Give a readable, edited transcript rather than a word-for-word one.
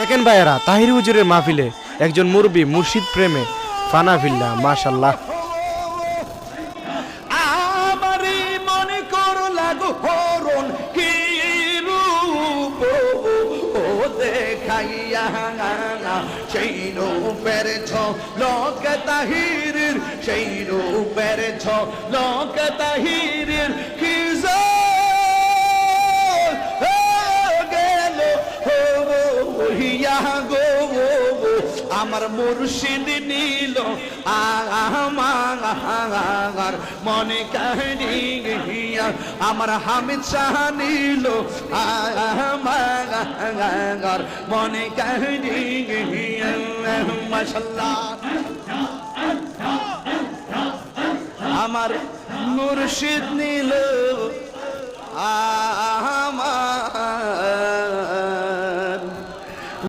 দেখেন ভাইয়েরা, তাহির হুজুরের মাহফিলে একজন মুরব্বী মুর্শিদ প্রেমে ফানা ফিল্লা, মাশাল্লাহ। আমারই মনে করো লাগো হরণ কি রূপ ও দেখাইয়া সেই রূপের ঝলক তাহিরের, সেই রূপের ঝলক তাহিরের কি গেল হইয়া গো আমার মুর্শিদ নীল আমার মনে কাহিয়া, আমার হামিদ শাহ নীল আমার মনে কাহিয়া। মাশাআল্লাহ আমার মুর্শিদ নীল আমার